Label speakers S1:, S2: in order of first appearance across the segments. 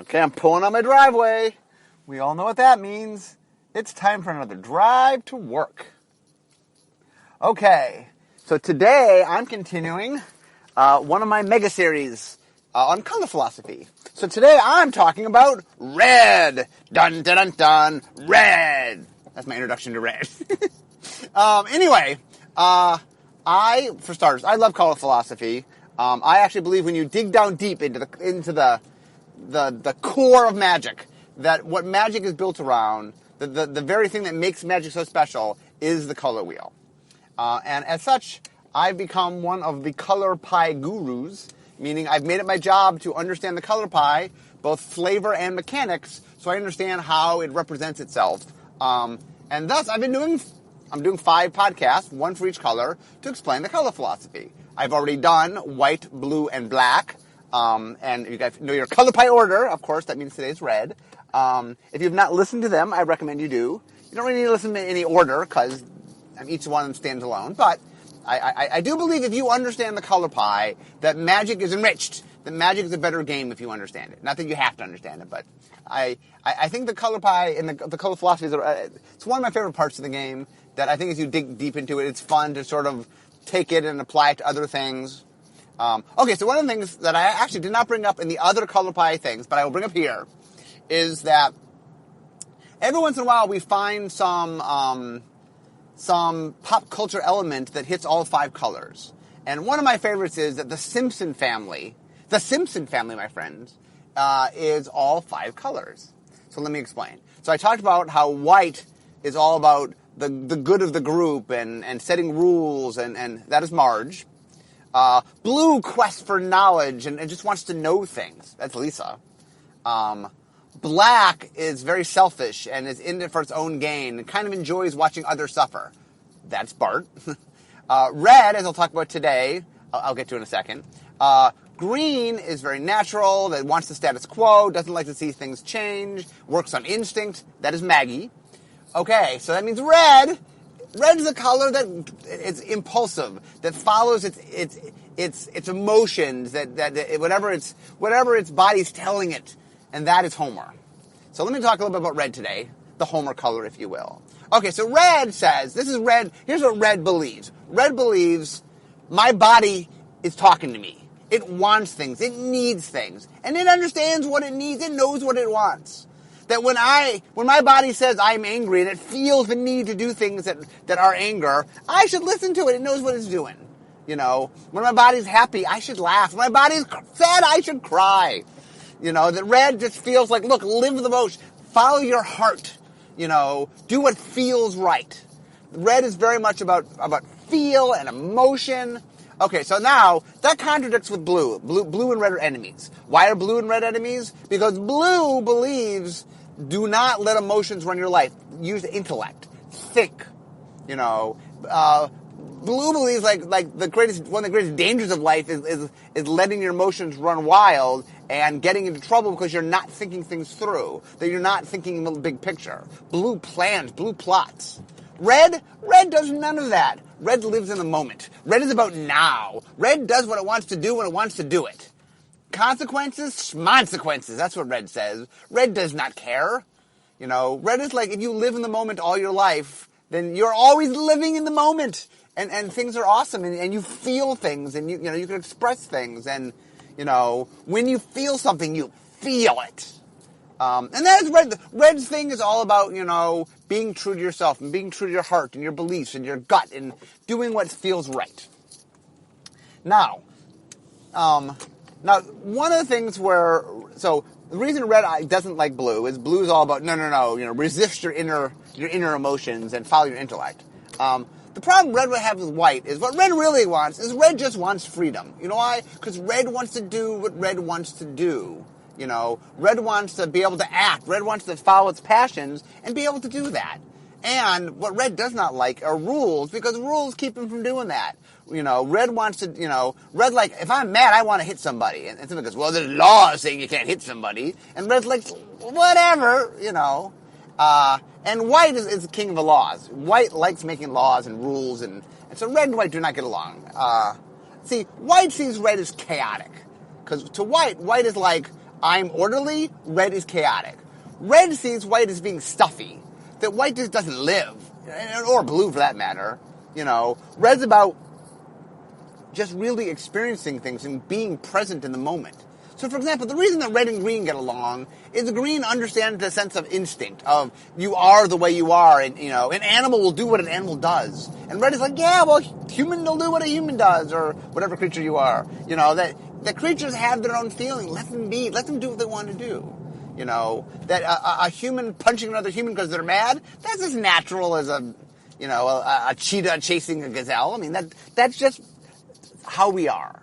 S1: Okay, I'm pulling on my driveway. We all know what that means. It's time for another drive to work. Okay, so today I'm continuing one of my mega series on color philosophy. So today I'm talking about red. Dun dun dun dun. Red. That's my introduction to red. For starters, I love color philosophy. I actually believe when you dig down deep into the core of magic, that what magic is built around, the very thing that makes magic so special is the color wheel. And as such, I've become one of the color pie gurus, meaning I've made it my job to understand the color pie, both flavor and mechanics, so I understand how it represents itself. And thus, I'm doing 5 podcasts, one for each color, to explain the color philosophy. I've already done white, blue, and black. And you guys know your color pie order. Of course, that means today's red. If you've not listened to them, I recommend you do. You don't really need to listen to any order because each one of them stands alone. But I do believe if you understand the color pie, that magic is enriched. That magic is a better game if you understand it. Not that you have to understand it, but I think the color pie and the color philosophy it's one of my favorite parts of the game. That I think as you dig deep into it, it's fun to sort of take it and apply it to other things. Okay, so one of the things that I actually did not bring up in the other color pie things, but I will bring up here, is that every once in a while we find some pop culture element that hits all 5 colors. And one of my favorites is that the Simpson family, my friends, is all 5 colors. So let me explain. So I talked about how white is all about the good of the group and setting rules, and that is Marge. Blue quests for knowledge and just wants to know things. That's Lisa. Black is very selfish and is in it for its own gain and kind of enjoys watching others suffer. That's Bart. Red, as I'll talk about today, I'll get to in a second. Green is very natural, that wants the status quo, doesn't like to see things change, works on instinct. That is Maggie. Okay, so that means red. Red is a color that it's impulsive, that follows its emotions, that whatever its body's telling it, and that is Homer. So let me talk a little bit about red today, the Homer color, if you will. Okay, so red says, this is red, here's what red believes. Red believes my body is talking to me. It wants things, it needs things, and it understands what it needs, it knows what it wants. That when my body says I'm angry and it feels the need to do things that are anger, I should listen to it. It knows what it's doing. You know, when my body's happy, I should laugh. When my body's sad, I should cry. You know, that red just feels like, look, live the motion. Follow your heart. You know, do what feels right. Red is very much about feel and emotion. Okay, so now that contradicts with blue. Blue and red are enemies. Why are blue and red enemies? Because blue believes do not let emotions run your life. Use the intellect. Think. You know, blue believes like one of the greatest dangers of life is letting your emotions run wild and getting into trouble because you're not thinking things through. That you're not thinking the big picture. Blue plans, blue plots. Red does none of that. Red lives in the moment. Red is about now. Red does what it wants to do when it wants to do it. Consequences, schmonsequences. That's what red says. Red does not care. You know, red is like if you live in the moment all your life, then you're always living in the moment. And things are awesome and you feel things and you can express things and, you know, when you feel something, you feel it. And that is red. Red's thing is all about, you know, being true to yourself and being true to your heart and your beliefs and your gut and doing what feels right. Now, one of the things the reason red doesn't like blue is blue is all about, no, you know, resist your inner emotions and follow your intellect. The problem red would have with white is what red really wants is red just wants freedom. You know why? Because red wants to do what red wants to do. You know, red wants to be able to act. Red wants to follow its passions and be able to do that. And what red does not like are rules, because rules keep him from doing that. You know, red wants to, you know, red like, if I'm mad, I want to hit somebody. And somebody goes, well, there's laws saying you can't hit somebody. And red's like, whatever, you know. And white is the king of the laws. White likes making laws and rules, and so red and white do not get along. See, white sees red as chaotic. Because to white is like, I'm orderly, red is chaotic. Red sees white as being stuffy, that white just doesn't live, or blue for that matter. Red's about just really experiencing things and being present in the moment. So, for example, the reason that red and green get along is green understands the sense of instinct, of you are the way you are, and, an animal will do what an animal does. And red is like, yeah, well, human will do what a human does, or whatever creature you are. That creatures have their own feeling. Let them be. Let them do what they want to do. That a human punching another human because they're mad, that's as natural as a cheetah chasing a gazelle. I mean, that's just how we are.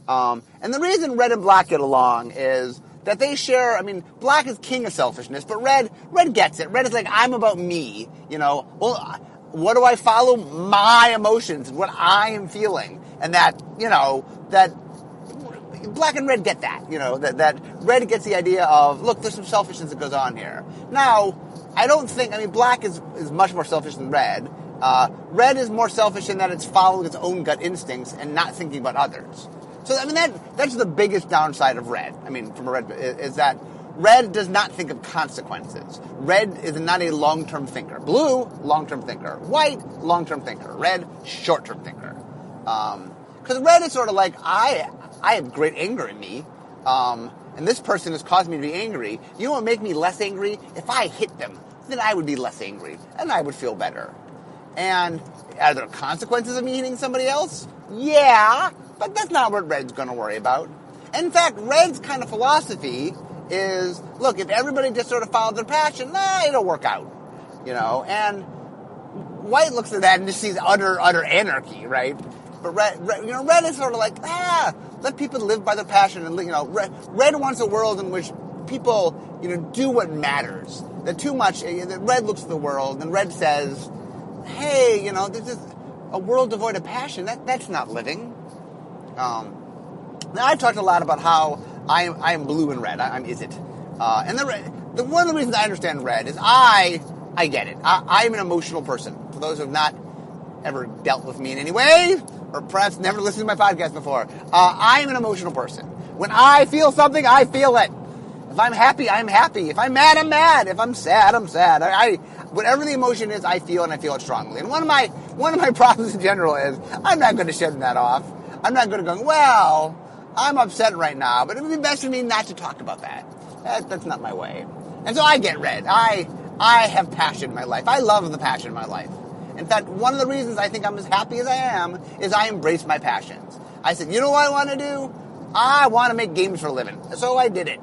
S1: And the reason red and black get along is that they share, black is king of selfishness, but red gets it. Red is like, I'm about me, well, what do I follow? My emotions, what I am feeling. And that black and red get that, that red gets the idea of, look, there's some selfishness that goes on here. Now, I don't think, black is much more selfish than red. Red is more selfish in that it's following its own gut instincts and not thinking about others. So, that's the biggest downside of red. From a red, is that red does not think of consequences. Red is not a long-term thinker. Blue, long-term thinker. White, long-term thinker. Red, short-term thinker. Because red is sort of like, I have great anger in me, and this person has caused me to be angry. You know what would make me less angry? If I hit them, then I would be less angry, and I would feel better. And are there consequences of me hitting somebody else? Yeah, but that's not what red's going to worry about. In fact, red's kind of philosophy is, look, if everybody just sort of followed their passion, it'll work out, and white looks at that and just sees utter anarchy, right? But red is sort of like, let people live by their passion, and red wants a world in which people, do what matters. That too much, that red looks at the world, and red says, hey, this is a world devoid of passion. That's not living. Now, I've talked a lot about how I am blue and red. I'm is it. And one of the reasons I understand red is I get it. I'm an emotional person. For those who have not ever dealt with me in any way, or perhaps never listened to my podcast before, I am an emotional person. When I feel something, I feel it. If I'm happy, I'm happy. If I'm mad, I'm mad. If I'm sad, I'm sad. Whatever the emotion is, I feel, and I feel it strongly. And one of my problems in general is I'm not going to shed that off. I'm not going to go, well, I'm upset right now, but it would be best for me not to talk about that. That's not my way. And so I get red. I have passion in my life. I love the passion in my life. In fact, one of the reasons I think I'm as happy as I am is I embrace my passions. I said, you know what I want to do? I want to make games for a living. So I did it.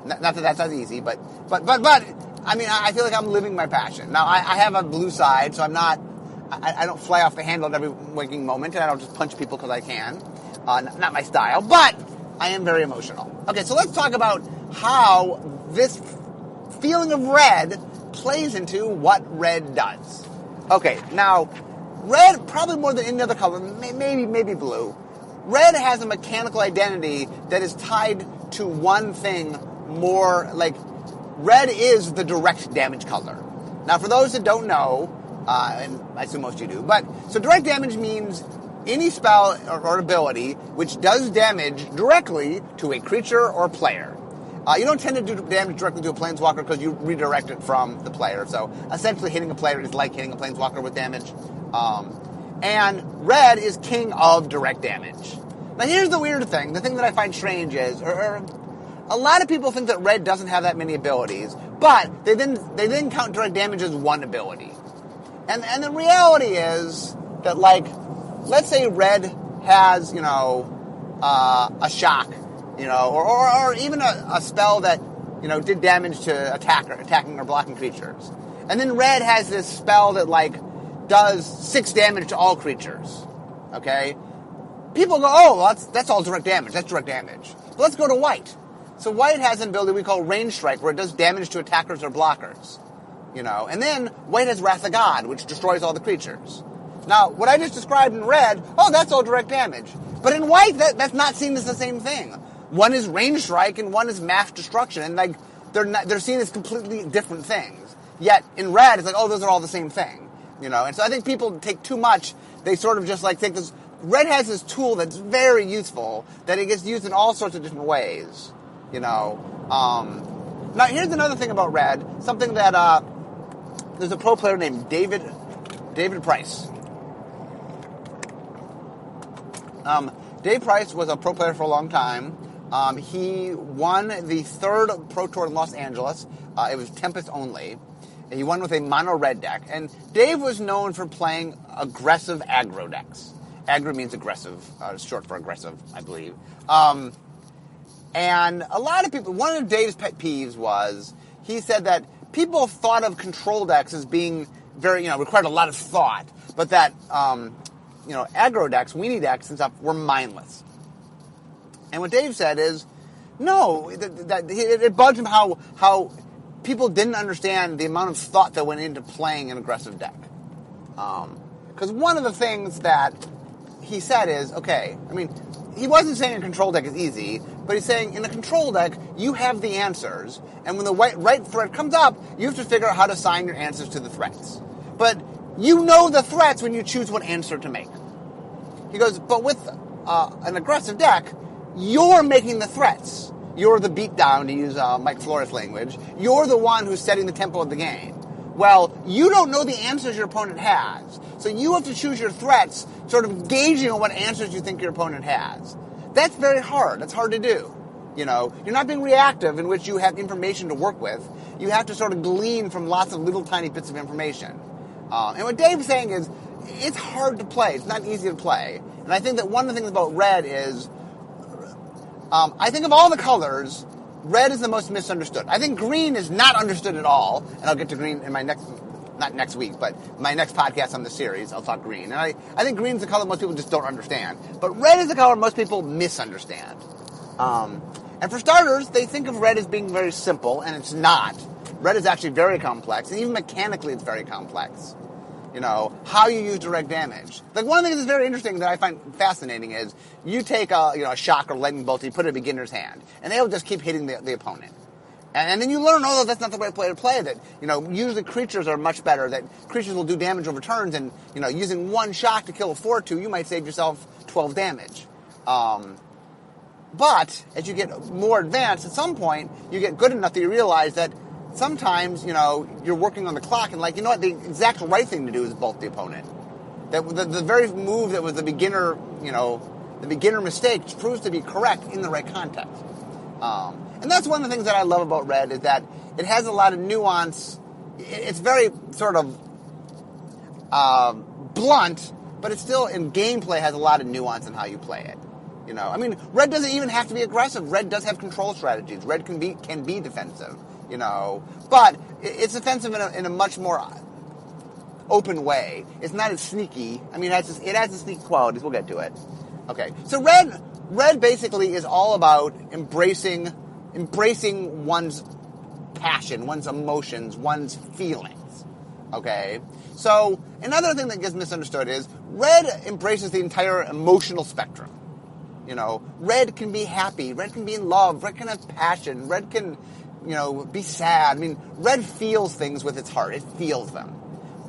S1: Not that that's as easy, but I feel like I'm living my passion. Now, I have a blue side, so I don't fly off the handle at every waking moment, and I don't just punch people because I can. Not my style, but I am very emotional. Okay, so let's talk about how this feeling of red plays into what red does. Okay, now, red, probably more than any other color, maybe blue, red has a mechanical identity that is tied to one thing more, like, red is the direct damage color. Now, for those that don't know, and I assume most of you do, so direct damage means any spell or ability which does damage directly to a creature or player. You don't tend to do damage directly to a planeswalker because you redirect it from the player. So essentially hitting a player is like hitting a planeswalker with damage. And red is king of direct damage. Now here's the weird thing. The thing that I find strange is, a lot of people think that red doesn't have that many abilities, but they then count direct damage as one ability. And the reality is that, like, let's say red has, a shock, or even a spell that, did damage to attacking or blocking creatures. And then red has this spell that, like, does 6 damage to all creatures. Okay? People go, oh, well, that's all direct damage. That's direct damage. But let's go to white. So white has an ability we call Range Strike, where it does damage to attackers or blockers. And then white has Wrath of God, which destroys all the creatures. Now, what I just described in red, that's all direct damage. But in white, that's not seen as the same thing. One is Range Strike and one is Mass Destruction, and like they're seen as completely different things. Yet in red, it's like, those are all the same thing. And so I think people take too much. They sort of just like take this. Red has this tool that's very useful that it gets used in all sorts of different ways. Now, here's another thing about red. Something that there's a pro player named David Price. Dave Price was a pro player for a long time. He won the third Pro Tour in Los Angeles. It was Tempest only. He won with a mono red deck. And Dave was known for playing aggressive aggro decks. Aggro means aggressive, short for aggressive, I believe. And a lot of people, one of Dave's pet peeves was, he said that people thought of control decks as being very, required a lot of thought, but that, aggro decks, weenie decks and stuff were mindless. And what Dave said is, no, it bugged him how people didn't understand the amount of thought that went into playing an aggressive deck. Because one of the things that he said is, he wasn't saying a control deck is easy, but he's saying in a control deck, you have the answers, and when the right threat comes up, you have to figure out how to assign your answers to the threats. But you know the threats when you choose what answer to make. He goes, but with an aggressive deck, you're making the threats. You're the beatdown, to use Mike Flores language. You're the one who's setting the tempo of the game. Well, you don't know the answers your opponent has. So you have to choose your threats, sort of gauging on what answers you think your opponent has. That's very hard. That's hard to do. You're not being reactive in which you have information to work with. You have to sort of glean from lots of little tiny bits of information. And what Dave's saying is, it's hard to play. It's not easy to play. And I think that one of the things about red is, I think of all the colors, red is the most misunderstood. I think green is not understood at all, and I'll get to green in my not next week, but my next podcast on the series, I'll talk green. And I think green is the color most people just don't understand. But red is the color most people misunderstand. And for starters, they think of red as being very simple, and it's not. Red is actually very complex, and even mechanically it's very complex. How you use direct damage. Like, one of the things that's very interesting that I find fascinating is you take a shock or lightning bolt, and you put it in a beginner's hand, and they'll just keep hitting the opponent. And then you learn, that's not the right way to play, that, usually creatures are much better, that creatures will do damage over turns, and, using one shock to kill a 4/2, you might save yourself 12 damage. But as you get more advanced, at some point, you get good enough that you realize that sometimes, you're working on the clock, and the exact right thing to do is bolt the opponent. That the very move that was the beginner mistake proves to be correct in the right context. And that's one of the things that I love about red, is that it has a lot of nuance. It's very sort of blunt, but it still, in gameplay, has a lot of nuance in how you play it. Red doesn't even have to be aggressive. Red does have control strategies. Red can be defensive. But it's offensive in a much more open way. It's not as sneaky. It has the sneaky qualities. We'll get to it. Okay, so red basically is all about embracing one's passion, one's emotions, one's feelings. Okay, so another thing that gets misunderstood is red embraces the entire emotional spectrum. Red can be happy. Red can be in love. Red can have passion. Red can be sad. Red feels things with its heart. It feels them.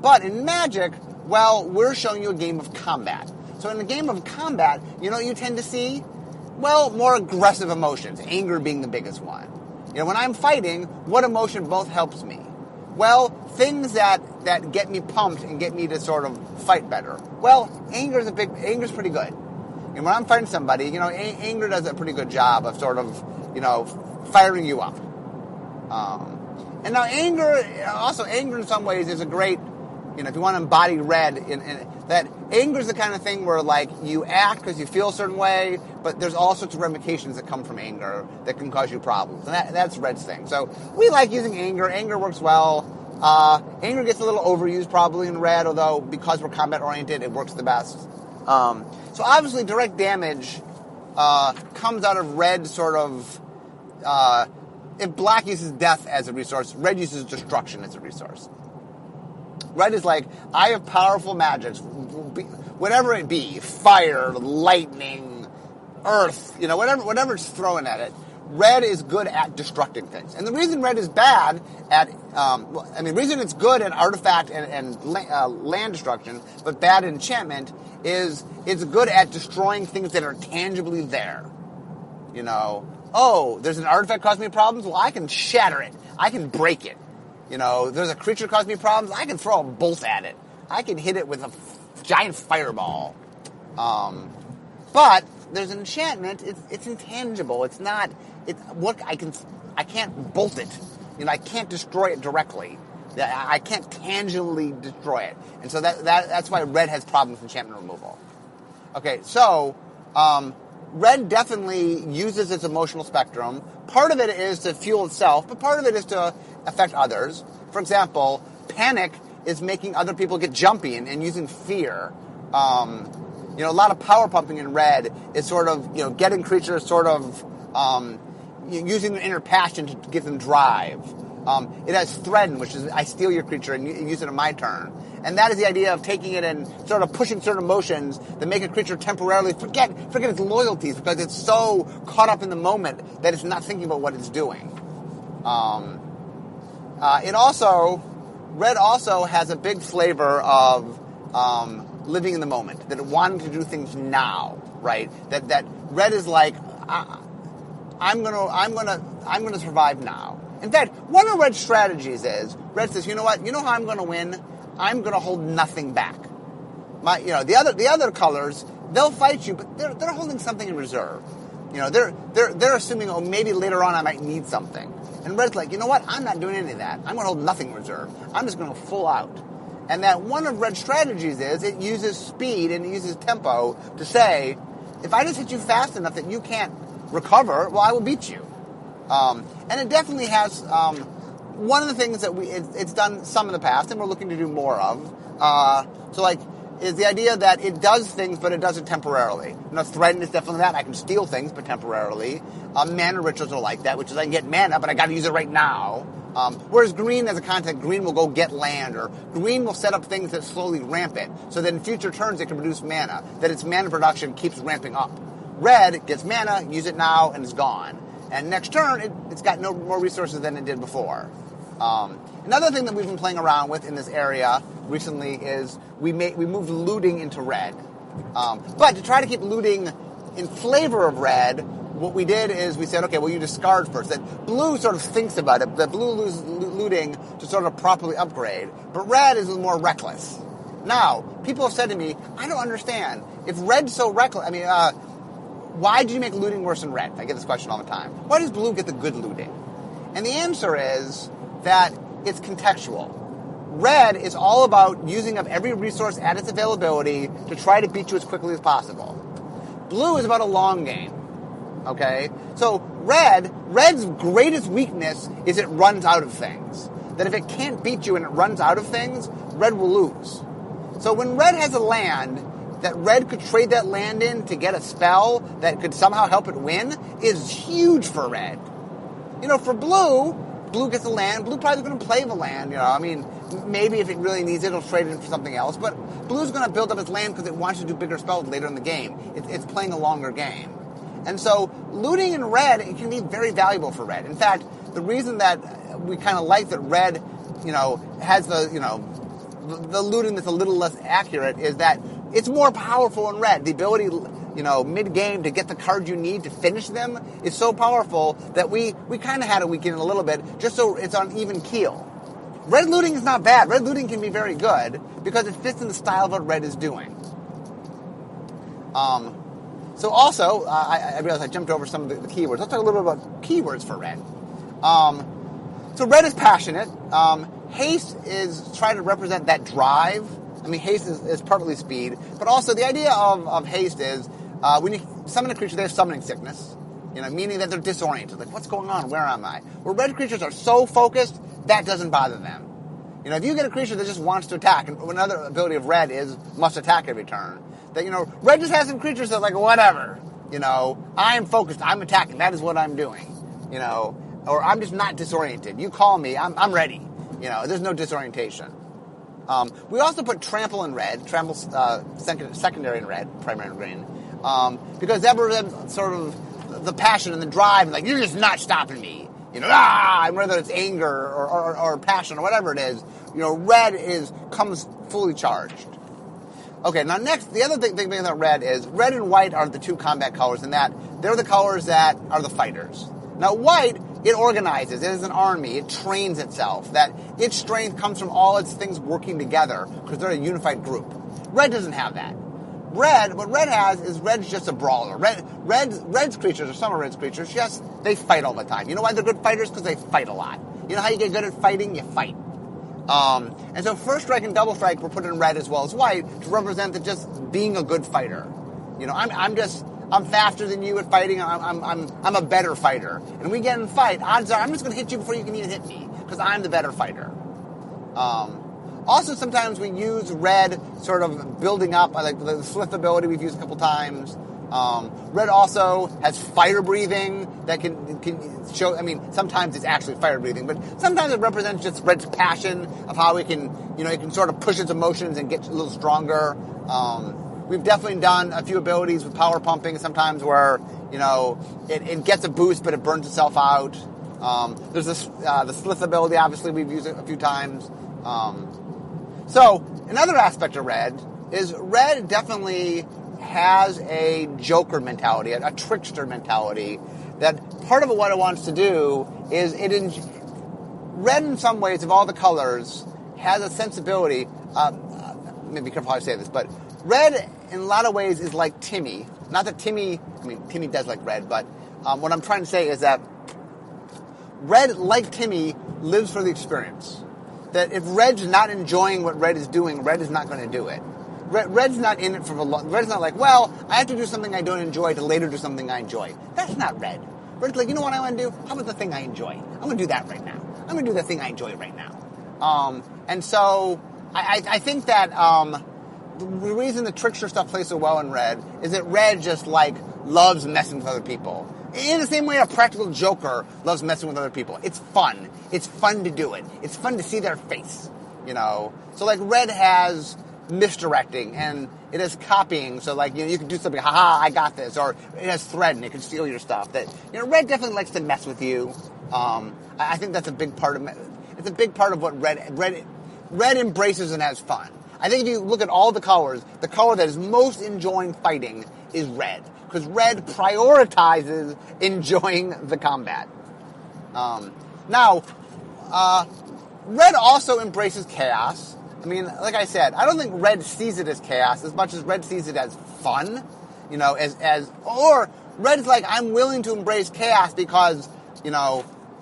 S1: But in Magic, we're showing you a game of combat. So in a game of combat, you tend to see, more aggressive emotions, anger being the biggest one. When I'm fighting, what emotion both helps me? Things that get me pumped and get me to sort of fight better. Anger's pretty good. And when I'm fighting somebody, anger does a pretty good job of sort of, firing you up. And now anger in some ways is a great, if you want to embody red, that anger is the kind of thing where, you act because you feel a certain way, but there's all sorts of ramifications that come from anger that can cause you problems. And that's red's thing. So we like using anger. Anger works well. Anger gets a little overused probably in red, although because we're combat-oriented, it works the best. So obviously direct damage comes out of red sort of... if black uses death as a resource, red uses destruction as a resource. Red is like, I have powerful magics, whatever it be, fire, lightning, earth, whatever it's throwing at it. Red is good at destructing things. And the reason red is bad at, the reason it's good at artifact and land destruction, but bad at enchantment, is it's good at destroying things that are tangibly there. oh, there's an artifact causing me problems? Well, I can shatter it. I can break it. There's a creature causing me problems? I can throw a bolt at it. I can hit it with a giant fireball. But there's an enchantment. It's intangible. It's not. I can't bolt it. I can't destroy it directly. I can't tangibly destroy it. And so that's why red has problems with enchantment removal. Okay, so red definitely uses its emotional spectrum. Part of it is to fuel itself, but part of it is to affect others. For example, panic is making other people get jumpy and using fear. A lot of power pumping in red is sort of, getting creatures sort of using their inner passion to give them drive. It has threaten, which is I steal your creature and use it on my turn. And that is the idea of taking it and sort of pushing certain emotions that make a creature temporarily forget its loyalties because it's so caught up in the moment that it's not thinking about what it's doing. Red also has a big flavor of living in the moment, that it wanting to do things now, right? That red is like, I'm gonna survive now. In fact, one of Red's strategies is Red says, you know what? You know how I'm gonna win? I'm gonna hold nothing back. The other colors, they'll fight you, but they're holding something in reserve. They're assuming, oh, maybe later on I might need something. And Red's like, you know what? I'm not doing any of that. I'm gonna hold nothing in reserve. I'm just gonna full out. And that one of Red's strategies is it uses speed and it uses tempo to say, if I just hit you fast enough that you can't recover, well, I will beat you. And it definitely has one of the things that it's done some in the past, and we're looking to do more of. Is the idea that it does things, but it does it temporarily. Threaten is definitely that. I can steal things, but temporarily. Mana rituals are like that, which is I can get mana, but I got to use it right now. Whereas green as a content, green will go get land, or green will set up things that slowly ramp it, so that in future turns it can produce mana, that its mana production keeps ramping up. Red gets mana, use it now, and it's gone. And next turn, it's got no more resources than it did before. Another thing that we've been playing around with in this area recently is we moved looting into red. But to try to keep looting in flavor of red, what we did is we said, okay, well, you discard first. That blue sort of thinks about it. That blue uses looting to sort of properly upgrade. But red is more reckless. Now, people have said to me, I don't understand. If red's so reckless, why do you make looting worse than red? I get this question all the time. Why does blue get the good looting? And the answer is that it's contextual. Red is all about using up every resource at its availability to try to beat you as quickly as possible. Blue is about a long game. Okay? So red's greatest weakness is it runs out of things. That if it can't beat you and it runs out of things, red will lose. So when red has a land that red could trade that land in to get a spell that could somehow help it win is huge for red. For blue gets a land. Blue probably going to play the land. Maybe if it really needs it, it'll trade it in for something else. But blue's going to build up its land because it wants to do bigger spells later in the game. It's playing a longer game. And so looting in red, it can be very valuable for red. In fact, the reason that we kind of like that red, has the looting that's a little less accurate is that it's more powerful in red. The ability, mid-game to get the cards you need to finish them is so powerful that we kind of had to weaken it a little bit just so it's on even keel. Red looting is not bad. Red looting can be very good because it fits in the style of what red is doing. So also, I realized I jumped over some of the keywords. Let's talk a little bit about keywords for red. So red is passionate. Haste is trying to represent that drive. Haste is partly speed, but also the idea of haste is when you summon a creature, they have summoning sickness, meaning that they're disoriented. Like, what's going on? Where am I? Where red creatures are so focused, that doesn't bother them. If you get a creature that just wants to attack, and another ability of red is must attack every turn, that, red just has some creatures that like, whatever, I am focused, I'm attacking, that is what I'm doing, or I'm just not disoriented. You call me, I'm ready, there's no disorientation. We also put trample in red, trample secondary in red, primary in green, because that represents sort of the passion and the drive, and like, you're just not stopping me, and whether it's anger or passion or whatever it is, red comes fully charged. Okay, now next, the other thing about red is red and white are the two combat colors in that they're the colors that are the fighters. Now, white, it organizes. It is an army. It trains itself. That its strength comes from all its things working together because they're a unified group. Red doesn't have that. What red has is red's just a brawler. Red's creatures, or some of red's creatures, they fight all the time. You know why they're good fighters? Because they fight a lot. You know how you get good at fighting? You fight. And so First Strike and Double Strike were put in red as well as white to represent that just being a good fighter. You know, I'm faster than you at fighting. I'm a better fighter. And we get in a fight, odds are I'm just going to hit you before you can even hit me because I'm the better fighter. Also, sometimes we use red sort of building up, like the Slith ability we've used a couple times. Red also has fire breathing that can show, sometimes it's actually fire breathing, but sometimes it represents just red's passion of how it can sort of push its emotions and get a little stronger. We've definitely done a few abilities with power pumping sometimes where, it gets a boost, but it burns itself out. There's the Slith ability, obviously, we've used it a few times. So, another aspect of red is red definitely has a Joker mentality, a trickster mentality, that part of what it wants to do is red in some ways, of all the colors, has a sensibility, maybe careful how I say this, but red in a lot of ways is like Timmy. Not that Timmy does like red, but what I'm trying to say is that red, like Timmy, lives for the experience. That if red's not enjoying what red is doing, red is not going to do it. Red's not in it for the long. Red's not like, well, I have to do something I don't enjoy to later do something I enjoy. That's not red. Red's like, you know what I want to do? How about the thing I enjoy? I'm going to do that right now. I'm going to do the thing I enjoy right now. And so I think that the reason the trickster stuff plays so well in red is that red just loves messing with other people. In the same way a practical joker loves messing with other people. It's fun. It's fun to do it. It's fun to see their face, So red has misdirecting and it has copying. So you can do something, haha, I got this. Or it has threat and it can steal your stuff. That, red definitely likes to mess with you. I think that's a big part of it. It's a big part of what red embraces and has fun. I think if you look at all the colors, the color that is most enjoying fighting is red. Because red prioritizes enjoying the combat. Red also embraces chaos. Like I said, I don't think red sees it as chaos as much as red sees it as fun. Or red's like, I'm willing to embrace chaos because,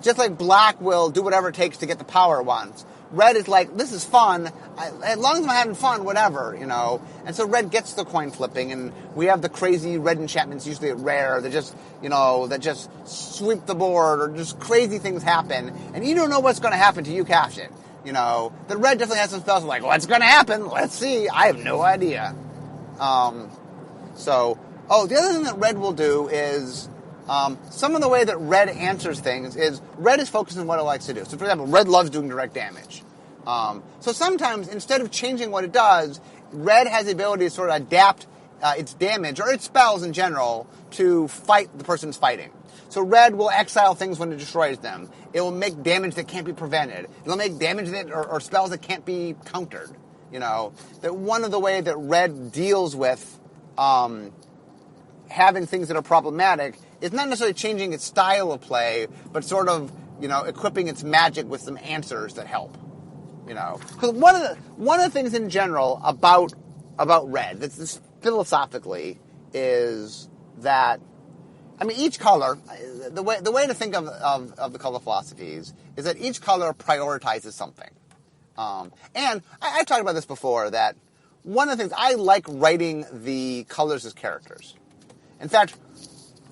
S1: just like black will do whatever it takes to get the power it wants. Red is like, this is fun. As long as I'm having fun, whatever, And so red gets the coin flipping, and we have the crazy red enchantments, usually at rare, that just, that just sweep the board, or just crazy things happen, and you don't know what's going to happen till you cash it. The red definitely has some spells like, what's going to happen? Let's see. I have no idea. The other thing that red will do is, some of the way that red answers things is red is focused on what it likes to do. So, for example, red loves doing direct damage. So sometimes, instead of changing what it does, red has the ability to sort of adapt its damage, or its spells in general, to fight the person's fighting. So red will exile things when it destroys them. It will make damage that can't be prevented. It'll make damage or spells that can't be countered. That one of the ways that red deals with having things that are problematic is not necessarily changing its style of play, but sort of, equipping its magic with some answers that help. Because one of the things in general about red, that's philosophically, is that, each color, the way to think of the color philosophies is that each color prioritizes something. And I talked about this before, that one of the things, I like writing the colors as characters. In fact,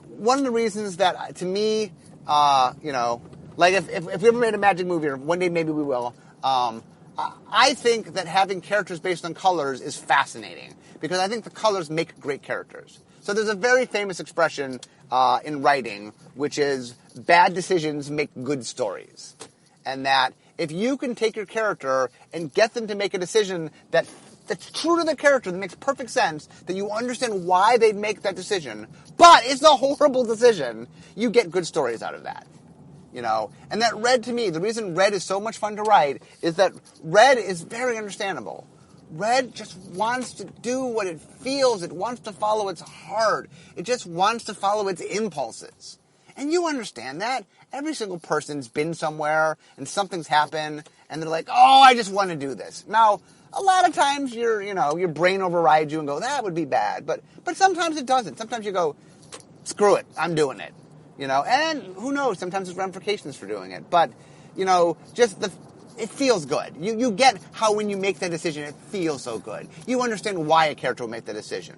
S1: one of the reasons that, to me, if we ever made a magic movie, or one day maybe we will, I think that having characters based on colors is fascinating, because I think the colors make great characters. So there's a very famous expression in writing, which is, bad decisions make good stories. And that if you can take your character and get them to make a decision that's true to the character, that makes perfect sense, that you understand why they make that decision, but it's a horrible decision, you get good stories out of that. And that red, to me, the reason red is so much fun to write is that red is very understandable. Red just wants to do what it feels. It wants to follow its heart. It just wants to follow its impulses. And you understand that. Every single person's been somewhere and something's happened and they're like, oh, I just want to do this. Now, a lot of times your brain overrides you and go, that would be bad. But sometimes it doesn't. Sometimes you go, screw it, I'm doing it. And who knows, sometimes there's ramifications for doing it. But, it feels good. You get how when you make that decision, it feels so good. You understand why a character will make the decision.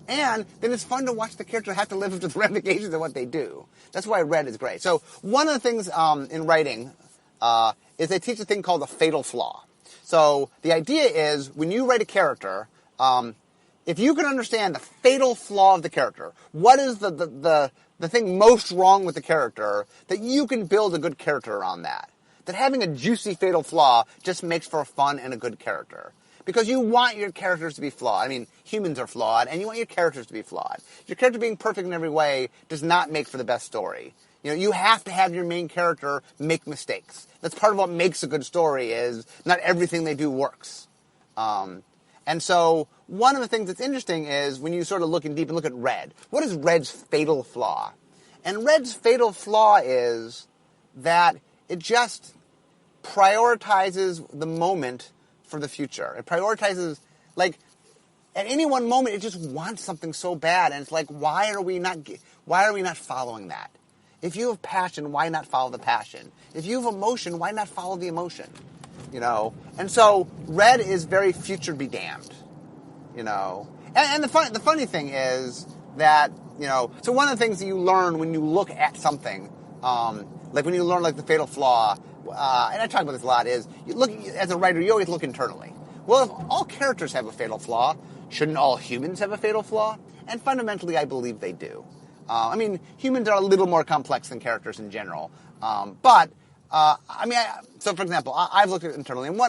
S1: And then it's fun to watch the character have to live up to the ramifications of what they do. That's why Red is great. So one of the things in writing is they teach a thing called a fatal flaw. So the idea is when you write a character, if you can understand the fatal flaw of the character, what is the thing most wrong with the character, that you can build a good character around that. That having a juicy fatal flaw just makes for a fun and a good character. Because you want your characters to be flawed. I mean, humans are flawed, and you want your characters to be flawed. Your character being perfect in every way does not make for the best story. You have to have your main character make mistakes. That's part of what makes a good story, is not everything they do works. And so one of the things that's interesting is when you sort of look in deep and look at Red. What is Red's fatal flaw? And Red's fatal flaw is that it just prioritizes the moment for the future. It prioritizes, like, at any one moment, it just wants something so bad, and it's like, why are we not following that? If you have passion, why not follow the passion? If you have emotion, why not follow the emotion? And so Red is very future be damned. And the funny thing is that so one of the things that you learn when you look at something, like when you learn like the fatal flaw, and I talk about this a lot, is you look as a writer, you always look internally. Well, if all characters have a fatal flaw, shouldn't all humans have a fatal flaw? And fundamentally, I believe they do. Humans are a little more complex than characters in general. So for example, I've looked at it internally, and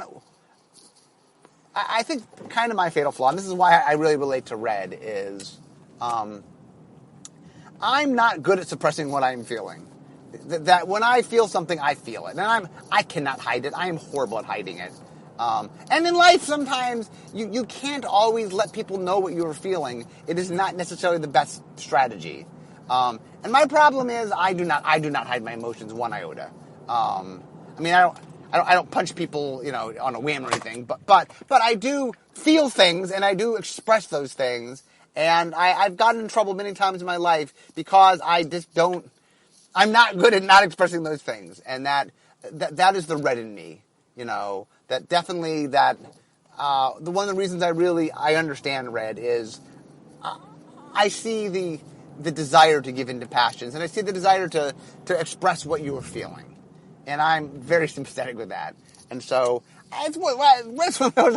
S1: I think kind of my fatal flaw, and this is why I really relate to Red, is I'm not good at suppressing what I'm feeling. That when I feel something, I feel it. And I cannot hide it. I am horrible at hiding it. And in life, sometimes you can't always let people know what you're feeling. It is not necessarily the best strategy. And my problem is I do not hide my emotions one iota. I don't punch people, on a whim or anything, but I do feel things and I do express those things. And I've gotten in trouble many times in my life because I'm not good at not expressing those things. And that is the Red in me, that definitely one of the reasons I understand Red is I see the desire to give into passions, and I see the desire to express what you are feeling. And I'm very sympathetic with that. And so that's what I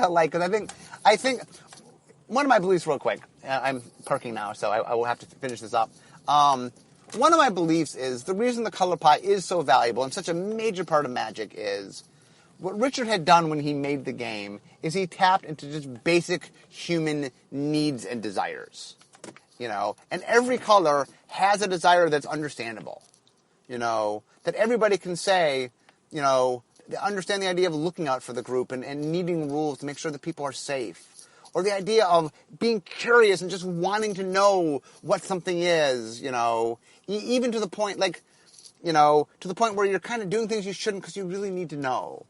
S1: like, because I think one of my beliefs, real quick, I'm parking now, so I will have to finish this up. One of my beliefs is the reason the color pie is so valuable and such a major part of Magic is what Richard had done when he made the game is he tapped into just basic human needs and desires. And every color has a desire that's understandable. That everybody can say, understand the idea of looking out for the group and needing rules to make sure that people are safe. Or the idea of being curious and just wanting to know what something is, even to the point, to the point where you're kind of doing things you shouldn't because you really need to know.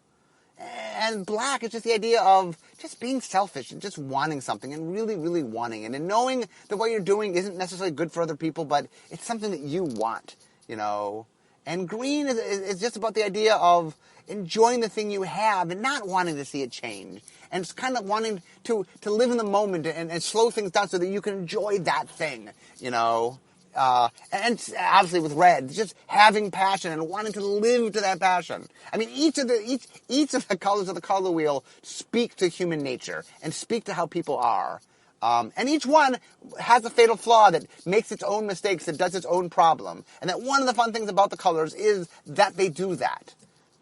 S1: And black is just the idea of just being selfish and just wanting something and really, really wanting it. And knowing that what you're doing isn't necessarily good for other people, but it's something that you want, And green is just about the idea of enjoying the thing you have and not wanting to see it change. And it's kind of wanting to live in the moment and slow things down so that you can enjoy that thing, And obviously with Red, just having passion and wanting to live to that passion. Each of the colors of the color wheel speak to human nature and speak to how people are. And each one has a fatal flaw that makes its own mistakes, that does its own problem. And that one of the fun things about the colors is that they do that,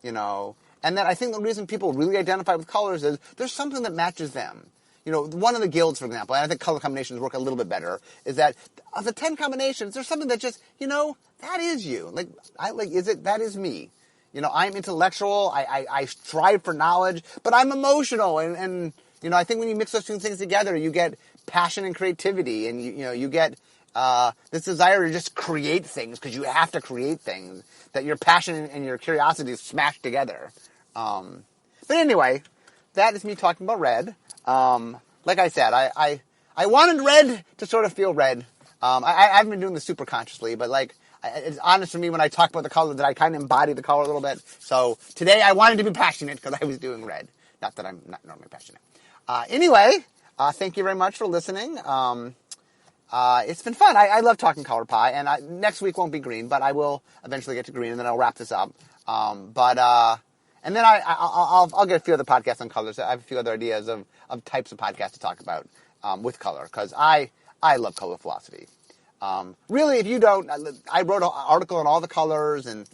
S1: And that I think the reason people really identify with colors is there's something that matches them. One of the guilds, for example, and I think color combinations work a little bit better, is that of the 10 combinations, there's something that just, that is you. That is me. I'm intellectual, I strive for knowledge, but I'm emotional and I think when you mix those two things together, you get passion and creativity, and you get this desire to just create things because you have to create things, that your passion and your curiosity is smashed together. But anyway, that is me talking about Red. Like I said, I wanted Red to sort of feel red. I haven't been doing this super consciously, but it's honest for me when I talk about the color that I kind of embody the color a little bit. So today I wanted to be passionate because I was doing Red. Not that I'm not normally passionate. Anyway, thank you very much for listening. It's been fun. I love talking color pie, and next week won't be green, but I will eventually get to green, and then I'll wrap this up. And then I'll get a few other podcasts on colors. I have a few other ideas of types of podcasts to talk about with color, because I love color philosophy. Really, if you don't, I wrote an article on all the colors, and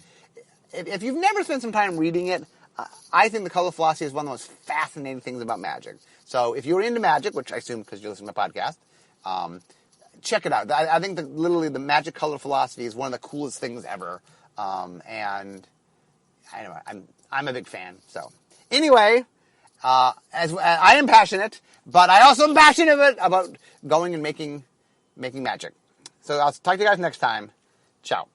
S1: if you've never spent some time reading it, I think the color philosophy is one of the most fascinating things about magic. So if you're into magic, which I assume because you listen to my podcast, check it out. I think literally the magic color philosophy is one of the coolest things ever. And I know I'm a big fan. So anyway, as I am passionate, but I also am passionate about going and making magic. So I'll talk to you guys next time. Ciao.